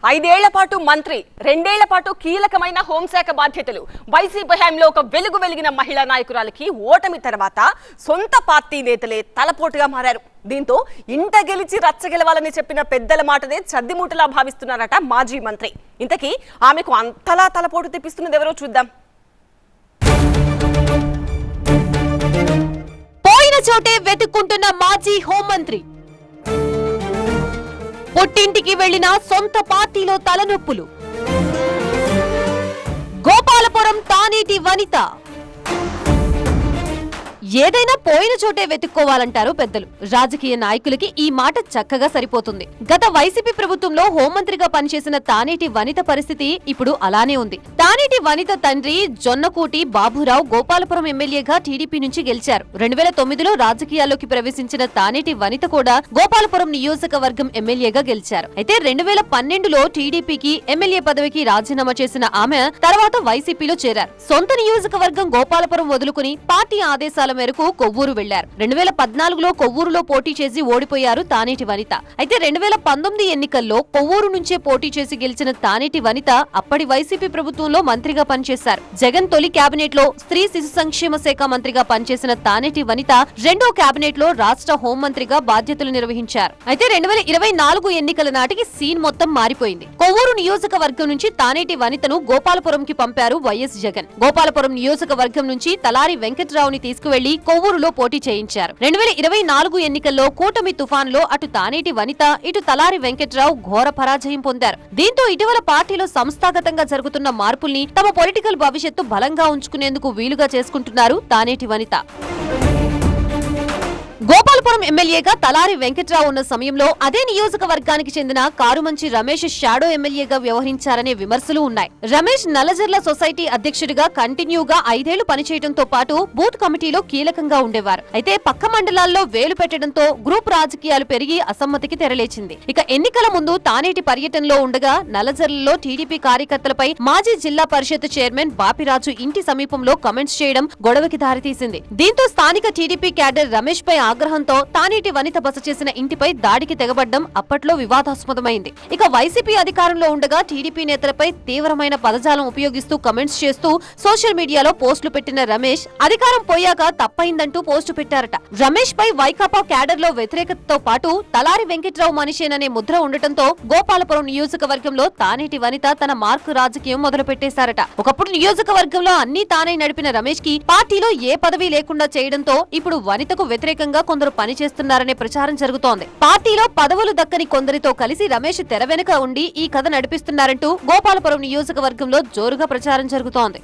ఐదేళ్ల పాటు మంత్రి, రెండేళ్ల పాటు కీలకమైన హోంశాఖ బాధ్యతలు. వైసీపీ హయాంలో ఒక వెలుగు వెలిగిన మహిళా నాయకురాలికి ఓటమి తర్వాత సొంత పార్టీ నేతలే తలపోటుగా మారారు. దీంతో ఇంట గెలిచి రచ్చగెలవాలని చెప్పిన పెద్దల మాటనే చద్దిమూటలా భావిస్తున్నారట మాజీ మంత్రి. ఇంతకీ ఆమెకు అంతలా తలపోటు తెప్పిస్తున్నది ఎవరో చూద్దాం. పోయిన చోటే వెతుక్కుంటున్న మాజీ హోంమంత్రి, పుట్టింటికి వెళ్లిన సొంత పార్టీలో తలనొప్పులు. గోపాలపురం తానేటి వనిత. ఏదైనా పోయిన చోటే వెతుక్కోవాలంటారు పెద్దలు. రాజకీయ నాయకులకి ఈ మాట చక్కగా సరిపోతుంది. గత వైసీపీ ప్రభుత్వంలో హోంమంత్రిగా పనిచేసిన తానేటి వనిత పరిస్థితి ఇప్పుడు అలానే ఉంది. తానేటి వనిత తండ్రి జొన్నకూటి బాబురావు గోపాలపురం ఎమ్మెల్యేగా టీడీపీ నుంచి గెలిచారు. 2009లో రాజకీయాల్లోకి ప్రవేశించిన తానేటి వనిత కూడా గోపాలపురం నియోజకవర్గం ఎమ్మెల్యేగా గెలిచారు. అయితే 2012లో టీడీపీకి ఎమ్మెల్యే పదవికి రాజీనామా చేసిన ఆమె తర్వాత వైసీపీలో చేరారు. సొంత నియోజకవర్గం గోపాలపురం వదులుకుని పార్టీ ఆదేశాల మేరకు కొవ్వూరు వెళ్లారు. 2014లో కొవ్వూరులో పోటీ చేసి ఓడిపోయారు తానేటి వనిత. అయితే 2019 ఎన్నికల్లో కొవ్వూరు నుంచే పోటీ చేసి గెలిచిన తానేటి వనిత అప్పటి వైసీపీ ప్రభుత్వంలో మంత్రిగా పనిచేశారు. జగన్ తొలి కేబినెట్ లో స్త్రీ శిశు సంక్షేమ శాఖ మంత్రిగా పనిచేసిన తానేటి వనిత రెండో కేబినెట్ లో రాష్ట్ర హోంమంత్రిగా బాధ్యతలు నిర్వహించారు. అయితే 2024 ఎన్నికల నాటికి సీన్ మొత్తం మారిపోయింది. కొవ్వూరు నియోజకవర్గం నుంచి తానేటి వనితను గోపాలపురంకి పంపారు వైఎస్ జగన్. గోపాలపురం నియోజకవర్గం నుంచి తలారి వెంకట్రావుని తీసుకువెళ్లి కొవ్వూరులో పోటీ చేయించారు. 2024 ఎన్నికల్లో కూటమి తుఫాన్లో అటు తానేటి వనిత, ఇటు తలారి వెంకట్రావు ఘోర పరాజయం పొందారు. దీంతో ఇటీవల పార్టీలో సంస్థాగతంగా జరుగుతున్న మార్పుల్ని తమ పొలిటికల్ భవిష్యత్తు బలంగా ఉంచుకునేందుకు వీలుగా చేసుకుంటున్నారు తానేటి వనిత. గోపాలపురం ఎమ్మెల్యేగా తలారి వెంకట్రావు ఉన్న సమయంలో అదే నియోజకవర్గానికి చెందిన కారుమంచి రమేష్ షాడో ఎమ్మెల్యేగా వ్యవహరించారనే విమర్శలు ఉన్నాయి. రమేష్ నల్లజర్ల సొసైటీ అధ్యక్షుడిగా కంటిన్యూగా 5 ఏళ్లు పనిచేయడంతో పాటు బూత్ కమిటీలో కీలకంగా ఉండేవారు. అయితే పక్క మండలాల్లో వేలు పెట్టడంతో గ్రూప్ రాజకీయాలు పెరిగి అసమ్మతికి తెరలేచింది. ఇక ఎన్నికల ముందు తానేటి పర్యటనలో ఉండగా నల్లజర్లలో టీడీపీ కార్యకర్తలపై మాజీ జిల్లా పరిషత్ చైర్మన్ బాపిరాజు ఇంటి సమీపంలో కామెంట్స్ చేయడం గొడవకి దారితీసింది. దీంతో స్థానిక టీడీపీ క్యాడర్ రమేష్ పై ఆగ్రహంతో తానేటి వనిత బస చేసిన ఇంటిపై దాడికి తెగబడ్డం అప్పట్లో వివాదాస్పదమైంది. ఇక వైసీపీ అధికారంలో ఉండగా టీడీపీ నేతలపై తీవ్రమైన పదజాలం ఉపయోగిస్తూ కమెంట్స్ చేస్తూ సోషల్ మీడియాలో పోస్టులు పెట్టిన రమేష్ అధికారం పోయాక తప్పైందంటూ పోస్టు పెట్టారట. రమేష్ పై వైకాపా క్యాడర్ లో వ్యతిరేకతతో పాటు తలారి వెంకట్రావు మనిషేననే ముద్ర ఉండటంతో గోపాలపురం నియోజకవర్గంలో తానేటి వనిత తన మార్కు రాజకీయం మొదలు పెట్టేశారట. ఒకప్పుడు నియోజకవర్గంలో అన్ని తానే నడిపిన రమేష్ కి పార్టీలో ఏ పదవి లేకుండా చేయడంతో ఇప్పుడు వనితకు వ్యతిరేకంగా కొందరు పనిచేస్తున్నారనే ప్రచారం జరుగుతోంది. పార్టీలో పదవులు దక్కని కొందరితో కలిసి రమేష్ తెర వెనుక ఉండి ఈ కథ నడిపిస్తున్నారంటూ గోపాలపురం నియోజకవర్గంలో జోరుగా ప్రచారం జరుగుతోంది.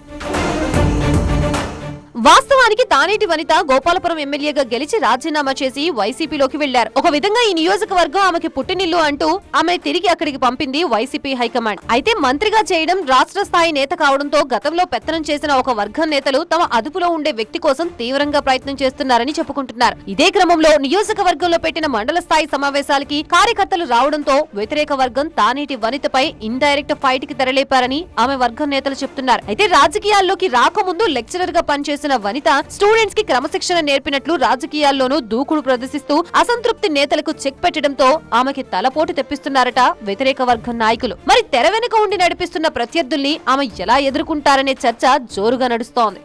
వాస్తవానికి తానేటి వనిత గోపాలపురం ఎమ్మెల్యేగా గెలిచి రాజీనామా చేసి వైసీపీలోకి వెళ్లారు. ఒక విధంగా ఈ నియోజకవర్గం ఆమెకి పుట్టినిల్లు అంటూ ఆమె తిరిగి అక్కడికి పంపింది వైసీపీ హైకమాండ్. అయితే మంత్రిగా చేయడం, రాష్ట్ర స్థాయి నేత కావడంతో గతంలో పెత్తనం చేసిన ఒక వర్గం నేతలు తమ అదుపులో ఉండే వ్యక్తి కోసం తీవ్రంగా ప్రయత్నం చేస్తున్నారని చెప్పుకుంటున్నారు. ఇదే క్రమంలో నియోజకవర్గంలో పెట్టిన మండల స్థాయి సమావేశాలకి కార్యకర్తలు రావడంతో వ్యతిరేక వర్గం తానేటి వనితపై ఇండైరెక్ట్ ఫైట్ కి తెరలేపారని ఆమె వర్గం నేతలు చెప్తున్నారు. అయితే రాజకీయాల్లోకి రాకముందు లెక్చరర్ గా పనిచేసిన వనిత స్టూడెంట్స్ కి క్రమశిక్షణ నేర్పినట్లు రాజకీయాల్లోనూ దూకుడు ప్రదర్శిస్తూ అసంతృప్తి నేతలకు చెక్ పెట్టడంతో ఆమెకి తలపోటు తెప్పిస్తున్నారట వ్యతిరేక వర్గం నాయకులు. మరి తెర వెనుక ఉండి నడిపిస్తున్న ప్రత్యర్థుల్ని ఆమె ఎలా ఎదుర్కొంటారనే చర్చ జోరుగా నడుస్తోంది.